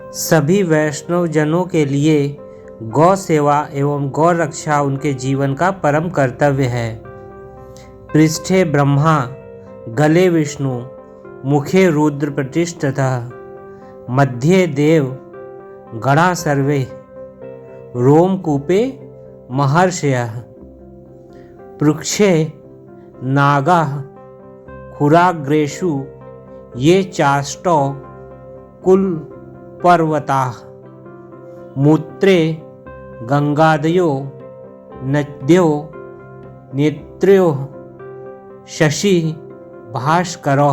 सभी वैष्णव जनों के लिए गौ सेवा एवं गौ रक्षा उनके जीवन का परम कर्तव्य है। पृष्ठे ब्रह्मा, गले विष्णु, मुखे रुद्र प्रतिष्ठितः, मध्ये देव गणा सर्वे, रोमकूपे महर्षयः, पृक्षे नागाः, खुराग्रेषु ये चाष्टौ कुलपर्वताः, मूत्रे गंगादयो नद्यो नेत्र्यो शशि भास्करो,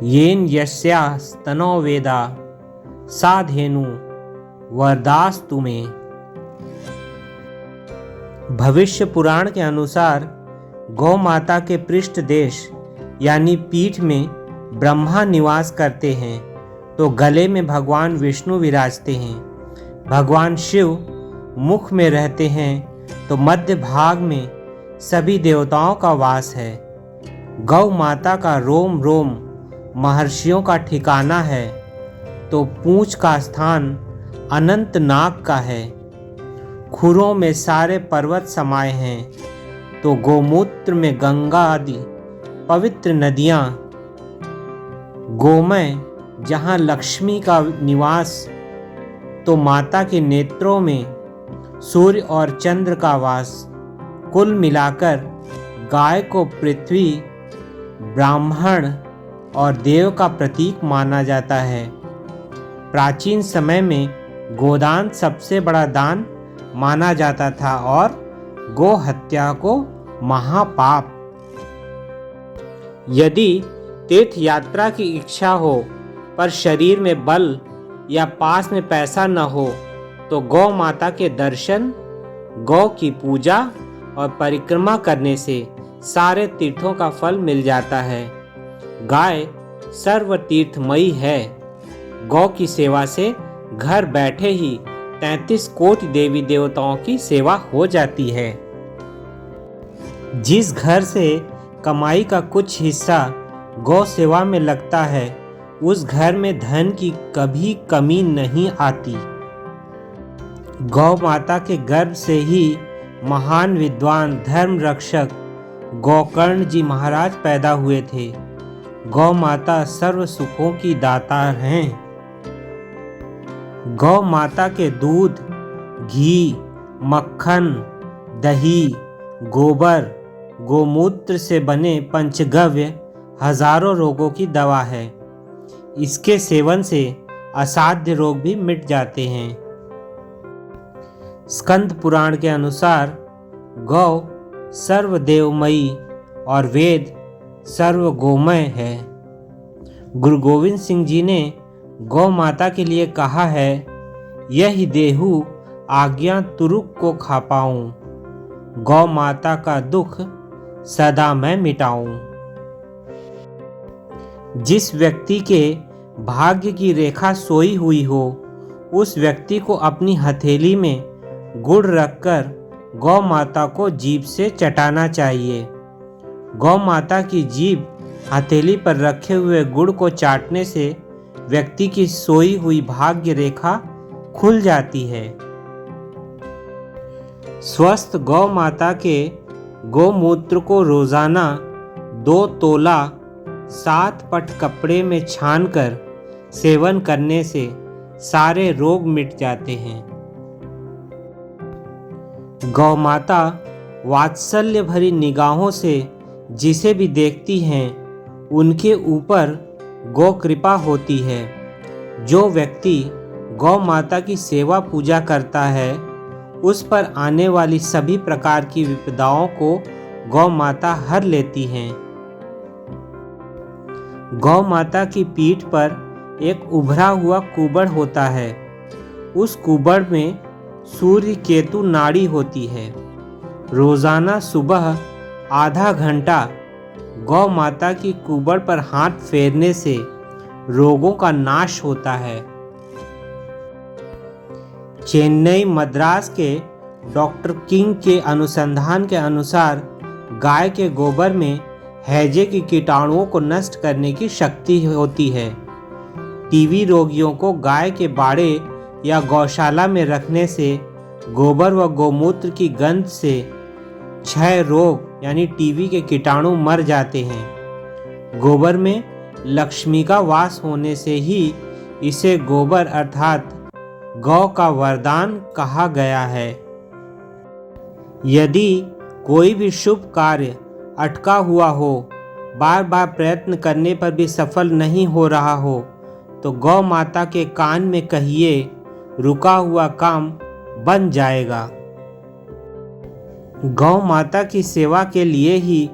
येन यस्यास्तनो वेदा सा धेनु वरदास्तु मे। भविष्य पुराण के अनुसार गौ माता के पृष्ठ देश यानी पीठ में ब्रह्मा निवास करते हैं तो गले में भगवान विष्णु विराजते हैं। भगवान शिव मुख में रहते हैं तो मध्य भाग में सभी देवताओं का वास है। गौ माता का रोम रोम महर्षियों का ठिकाना है तो पूंछ का स्थान अनंत नाग का है। खुरों में सारे पर्वत समाये हैं तो गोमूत्र में गंगा आदि पवित्र नदियाँ, गोमय जहाँ लक्ष्मी का निवास तो माता के नेत्रों में सूर्य और चंद्र का वास। कुल मिलाकर गाय को पृथ्वी, ब्राह्मण और देव का प्रतीक माना जाता है। प्राचीन समय में गोदान सबसे बड़ा दान माना जाता था और गो हत्या को महापाप। यदि तीर्थ यात्रा की इच्छा हो पर शरीर में बल या पास में पैसा न हो तो गौ माता के दर्शन, गौ की पूजा और परिक्रमा करने से सारे तीर्थों का फल मिल जाता है। गाय सर्व तीर्थमयी है। गौ की सेवा से घर बैठे ही 33 कोटि देवी देवताओं की सेवा हो जाती है। जिस घर से कमाई का कुछ हिस्सा गौ सेवा में लगता है उस घर में धन की कभी कमी नहीं आती। गौ माता के गर्भ से ही महान विद्वान धर्म रक्षक गोकर्ण जी महाराज पैदा हुए थे। गौ माता सर्व सुखों की दाता हैं। गौ माता के दूध, घी, मक्खन, दही, गोबर, गोमूत्र से बने पंचगव्य हजारों रोगों की दवा है। इसके सेवन से असाध्य रोग भी मिट जाते हैं। स्कंद पुराण के अनुसार गौ सर्वदेवमयी और वेद सर्वगोमय है। गुरु गोविंद सिंह जी ने गौ माता के लिए कहा है, यही देहु आज्ञा तुरुक को खा पाऊं, गौ माता का दुख सदा मैं मिटाऊं। जिस व्यक्ति के भाग्य की रेखा सोई हुई हो उस व्यक्ति को अपनी हथेली में गुड़ रखकर गौ माता को जीभ से चटाना चाहिए। गौ माता की जीभ हथेली पर रखे हुए गुड़ को चाटने से व्यक्ति की सोई हुई भाग्य रेखा खुल जाती है। स्वस्थ गौ माता के गोमूत्र को रोजाना 2 तोला 7 पट कपड़े में छानकर सेवन करने से सारे रोग मिट जाते हैं। गौ माता वात्सल्य भरी निगाहों से जिसे भी देखती हैं उनके ऊपर गौ कृपा होती है। जो व्यक्ति गौ माता की सेवा पूजा करता है उस पर आने वाली सभी प्रकार की विपदाओं को गौ माता हर लेती हैं। गौ माता की पीठ पर एक उभरा हुआ कुबड़ होता है। उस कुबड़ में सूर्य केतु नाड़ी होती है। रोजाना सुबह आधा घंटा गौ माता की कुबड़ पर हाथ फेरने से रोगों का नाश होता है। चेन्नई मद्रास के डॉक्टर किंग के अनुसंधान के अनुसार गाय के गोबर में हैजे की कीटाणुओं को नष्ट करने की शक्ति होती है। टीबी रोगियों को गाय के बाड़े या गौशाला में रखने से गोबर व गौमूत्र की गंध से क्षय रोग यानी टीबी के कीटाणु मर जाते हैं। गोबर में लक्ष्मी का वास होने से ही इसे गोबर अर्थात गौ का वरदान कहा गया है। यदि कोई भी शुभ कार्य अटका हुआ हो, बार बार प्रयत्न करने पर भी सफल नहीं हो रहा हो, तो गौ माता के कान में कहिए, रुका हुआ काम बन जाएगा। गौ माता की सेवा के लिए ही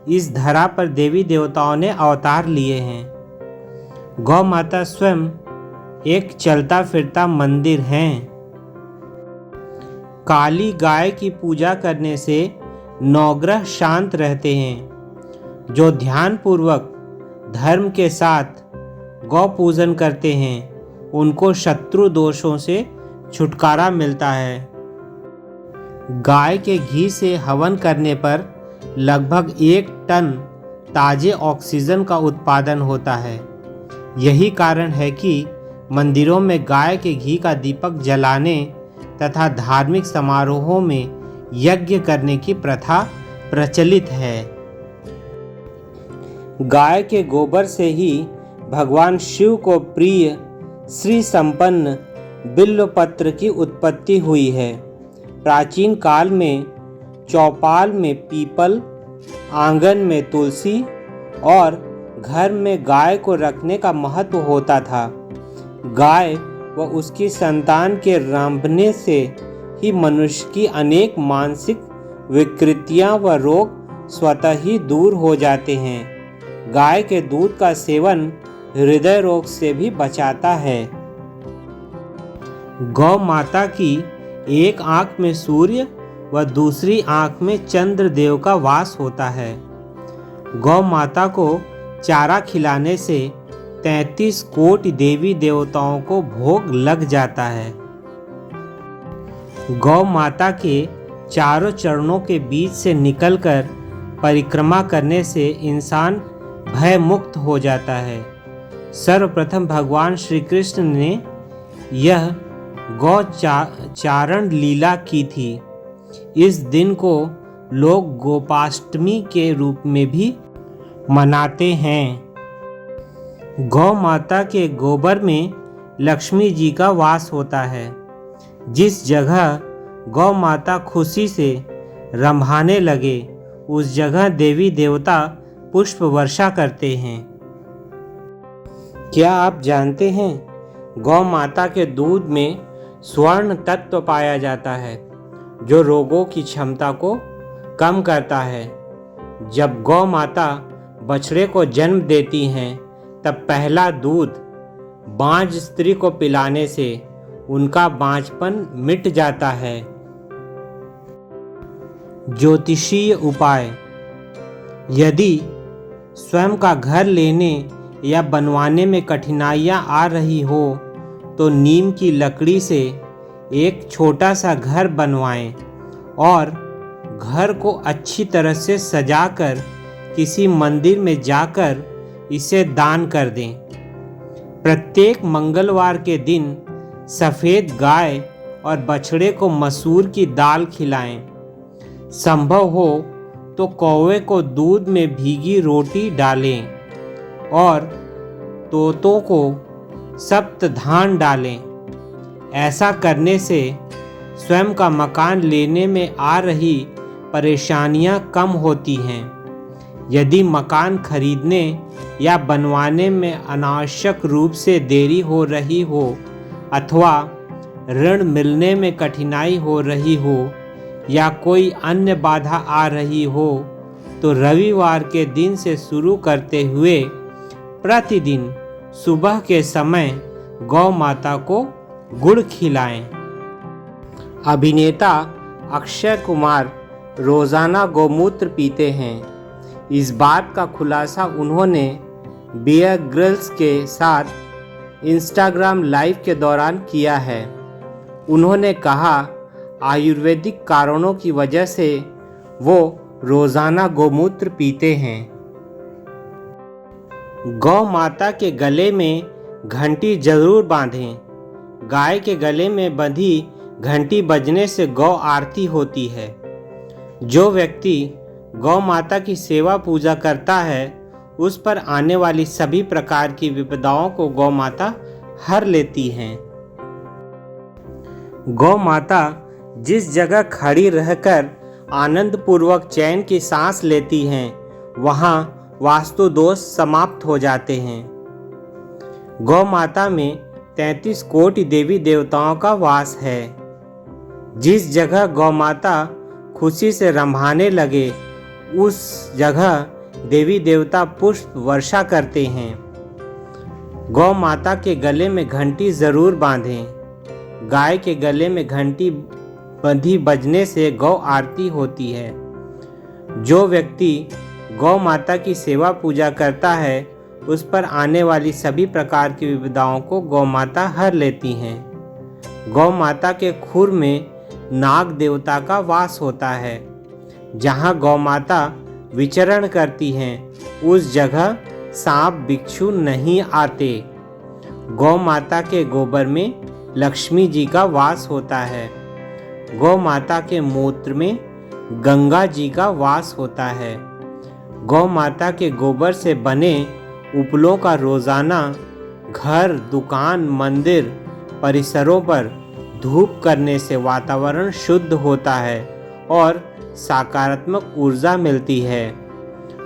इस धरा पर देवी देवताओं ने अवतार लिए हैं। गौ माता स्वयं एक चलता फिरता मंदिर है। काली गाय की पूजा करने से नवग्रह शांत रहते हैं। जो ध्यानपूर्वक धर्म के साथ गौ पूजन करते हैं, उनको शत्रु दोषों से छुटकारा मिलता है। गाय के घी से हवन करने पर लगभग 1 टन ताजे ऑक्सीजन का उत्पादन होता है। यही कारण है कि मंदिरों में गाय के घी का दीपक जलाने तथा धार्मिक समारोहों में यज्ञ करने की प्रथा प्रचलित है। गाय के गोबर से ही भगवान शिव को प्रिय श्री संपन्न बिल्वपत्र की उत्पत्ति हुई है। प्राचीन काल में चौपाल में पीपल, आंगन में तुलसी और घर में गाय को रखने का महत्व होता था। गाय व उसकी संतान के रंभने से ही मनुष्य की अनेक मानसिक विकृतियां व रोग स्वतः ही दूर हो जाते हैं। गाय के दूध का सेवन हृदय रोग से भी बचाता है। गौ माता की एक आंख में सूर्य व दूसरी आंख में चंद्र देव का वास होता है। गौ माता को चारा खिलाने से 33 कोटि देवी देवताओं को भोग लग जाता है। गौ माता के चारों चरणों के बीच से निकलकर परिक्रमा करने से इंसान भय मुक्त हो जाता है। सर्वप्रथम भगवान श्री कृष्ण ने यह गौ चारण लीला की थी। इस दिन को लोग गोपाष्टमी के रूप में भी मनाते हैं। गौ माता के गोबर में लक्ष्मी जी का वास होता है। जिस जगह गौ माता खुशी से रंभाने लगे, उस जगह देवी देवता पुष्प वर्षा करते हैं। क्या आप जानते हैं, गौ माता के दूध में स्वर्ण तत्व पाया जाता है, जो रोगों की क्षमता को कम करता है। जब गौ माता बछड़े को जन्म देती हैं, तब पहला दूध बांझ स्त्री को पिलाने से उनका बांझपन मिट जाता है। ज्योतिषीय उपाय: यदि स्वयं का घर लेने या बनवाने में कठिनाइयां आ रही हो, तो नीम की लकड़ी से एक छोटा सा घर बनवाएं और घर को अच्छी तरह से सजाकर किसी मंदिर में जाकर इसे दान कर दें। प्रत्येक मंगलवार के दिन सफ़ेद गाय और बछड़े को मसूर की दाल खिलाएं। संभव हो तो कौवे को दूध में भीगी रोटी डालें और तोतों को सप्तधान डालें। ऐसा करने से स्वयं का मकान लेने में आ रही परेशानियां कम होती हैं। यदि मकान खरीदने या बनवाने में अनावश्यक रूप से देरी हो रही हो अथवा ऋण मिलने में कठिनाई हो रही हो या कोई अन्य बाधा आ रही हो, तो रविवार के दिन से शुरू करते हुए प्रतिदिन सुबह के समय गौ माता को गुड़ खिलाएं। अभिनेता अक्षय कुमार रोज़ाना गौमूत्र पीते हैं। इस बात का खुलासा उन्होंने बियर ग्रिल्स के साथ इंस्टाग्राम लाइव के दौरान किया है। उन्होंने कहा, आयुर्वेदिक कारणों की वजह से वो रोज़ाना गौमूत्र पीते हैं। गौ माता के गले में घंटी जरूर बांधें। गाय के गले में बंधी घंटी बजने से गौ आरती होती है। जो व्यक्ति गौ माता की सेवा पूजा करता है उस पर आने वाली सभी प्रकार की विपदाओं को गौ माता हर लेती हैं। गौ माता जिस जगह खड़ी रहकर आनंद पूर्वक चैन की सांस लेती हैं वहाँ वास्तु दोष समाप्त हो जाते हैं। गौ माता में 33 कोटि देवी देवताओं का वास है। जिस जगह गौ माता खुशी से रम्भाने लगे उस जगह देवी देवता पुष्प वर्षा करते हैं। गौ माता के गले में घंटी जरूर बांधें। गाय के गले में घंटी बंधी बजने से गौ आरती होती है। जो व्यक्ति गौ माता की सेवा पूजा करता है उस पर आने वाली सभी प्रकार की विपदाओं को गौ माता हर लेती हैं। गौ माता के खुर में नाग देवता का वास होता है। जहाँ गौ माता विचरण करती हैं उस जगह सांप बिच्छू नहीं आते। गौ माता के गोबर में लक्ष्मी जी का वास होता है। गौ माता के मूत्र में गंगा जी का वास होता है। गौ माता के गोबर से बने उपलों का रोजाना घर, दुकान, मंदिर परिसरों पर धूप करने से वातावरण शुद्ध होता है और सकारात्मक ऊर्जा मिलती है।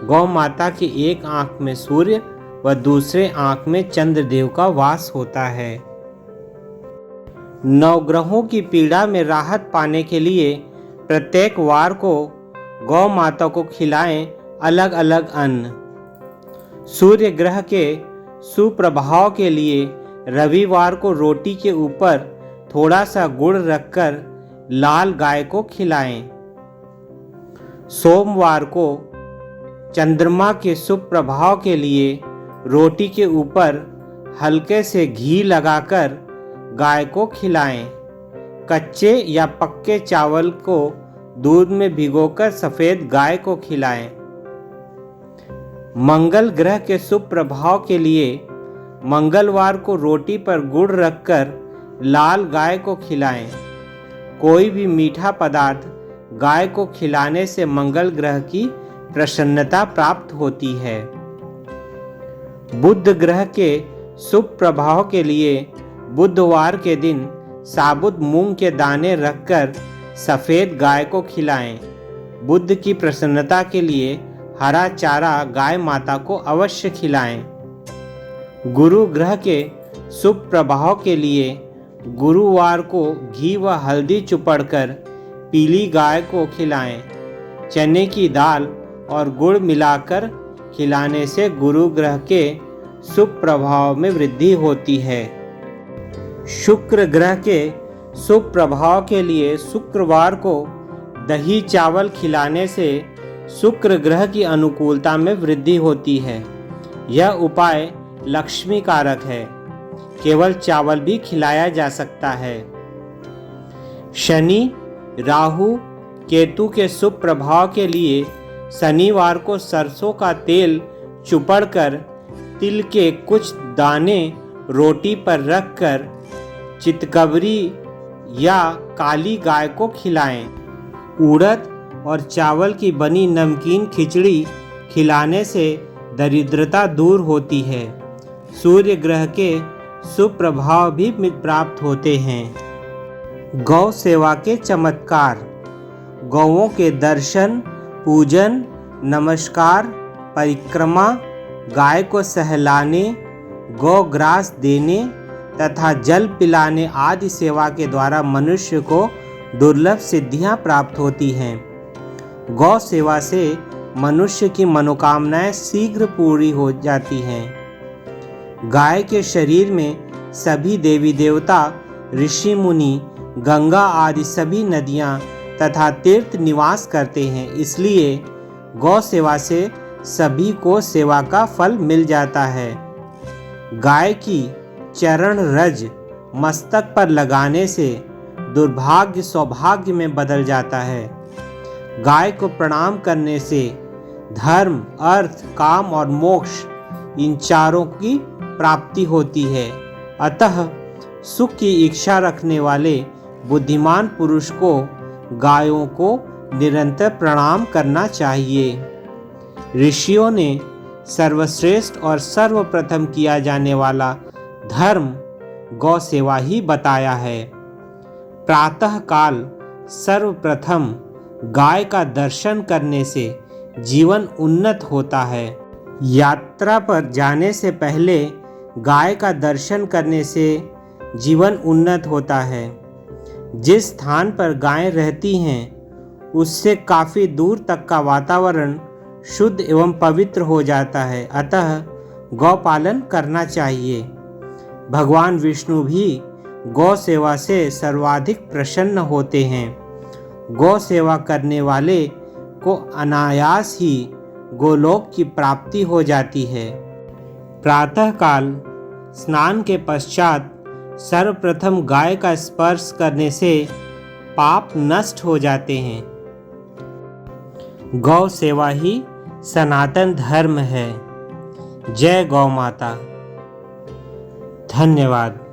गौ माता की एक आंख में सूर्य व दूसरे आंख में चंद्रदेव का वास होता है। नवग्रहों की पीड़ा में राहत पाने के लिए प्रत्येक वार को गौ माता को खिलाएं अलग अलग अन्न। सूर्य ग्रह के सुप्रभाव के लिए रविवार को रोटी के ऊपर थोड़ा सा गुड़ रखकर लाल गाय को खिलाएं। सोमवार को चंद्रमा के शुभ प्रभाव के लिए रोटी के ऊपर हल्के से घी लगाकर गाय को खिलाएं। कच्चे या पक्के चावल को दूध में भिगोकर सफ़ेद गाय को खिलाएं। मंगल ग्रह के शुभ प्रभाव के लिए मंगलवार को रोटी पर गुड़ रखकर लाल गाय को खिलाएं। कोई भी मीठा पदार्थ गाय को खिलाने से मंगल ग्रह की प्रसन्नता प्राप्त होती है। बुध ग्रह के शुभ प्रभाव के लिए बुधवार के दिन साबुत मूंग के दाने रखकर सफ़ेद गाय को खिलाएं। बुध की प्रसन्नता के लिए हरा चारा गाय माता को अवश्य खिलाएं। गुरु ग्रह के शुभ प्रभाव के लिए गुरुवार को घी व हल्दी चुपड़कर पीली गाय को खिलाएं। चने की दाल और गुड़ मिलाकर खिलाने से गुरु ग्रह के शुभ प्रभाव में वृद्धि होती है। शुक्र ग्रह के शुभ प्रभाव के लिए शुक्रवार को दही चावल खिलाने से शुक्र ग्रह की अनुकूलता में वृद्धि होती है। यह उपाय लक्ष्मी कारक है। केवल चावल भी खिलाया जा सकता है। शनि, राहु, केतु के शुभ प्रभाव के लिए शनिवार को सरसों का तेल चुपड़कर तिल के कुछ दाने रोटी पर रखकर चितकबरी या काली गाय को खिलाएं। उड़द और चावल की बनी नमकीन खिचड़ी खिलाने से दरिद्रता दूर होती है। सूर्य ग्रह के शुभ प्रभाव भी प्राप्त होते हैं। गौ सेवा के चमत्कार। गौओं के दर्शन, पूजन, नमस्कार, परिक्रमा, गाय को सहलाने, गौग्रास देने तथा जल पिलाने आदि सेवा के द्वारा मनुष्य को दुर्लभ सिद्धियां प्राप्त होती हैं। गौ सेवा से मनुष्य की मनोकामनाएं शीघ्र पूरी हो जाती हैं। गाय के शरीर में सभी देवी देवता, ऋषि मुनि, गंगा आदि सभी नदियां तथा तीर्थ निवास करते हैं। इसलिए गौ सेवा से सभी को सेवा का फल मिल जाता है। गाय की चरण रज मस्तक पर लगाने से दुर्भाग्य सौभाग्य में बदल जाता है। गाय को प्रणाम करने से धर्म, अर्थ, काम और मोक्ष इन चारों की प्राप्ति होती है। अतः सुख की इच्छा रखने वाले बुद्धिमान पुरुष को गायों को निरंतर प्रणाम करना चाहिए। ऋषियों ने सर्वश्रेष्ठ और सर्वप्रथम किया जाने वाला धर्म गौ सेवा ही बताया है। प्रातः काल सर्वप्रथम गाय का दर्शन करने से जीवन उन्नत होता है। यात्रा पर जाने से पहले गाय का दर्शन करने से जीवन उन्नत होता है। जिस स्थान पर गायें रहती हैं उससे काफ़ी दूर तक का वातावरण शुद्ध एवं पवित्र हो जाता है। अतः गौ पालन करना चाहिए। भगवान विष्णु भी गौ सेवा से सर्वाधिक प्रसन्न होते हैं। गौ सेवा करने वाले को अनायास ही गोलोक की प्राप्ति हो जाती है। प्रातःकाल स्नान के पश्चात सर्वप्रथम गाय का स्पर्श करने से पाप नष्ट हो जाते हैं। गौ सेवा ही सनातन धर्म है। जय गौ माता। धन्यवाद।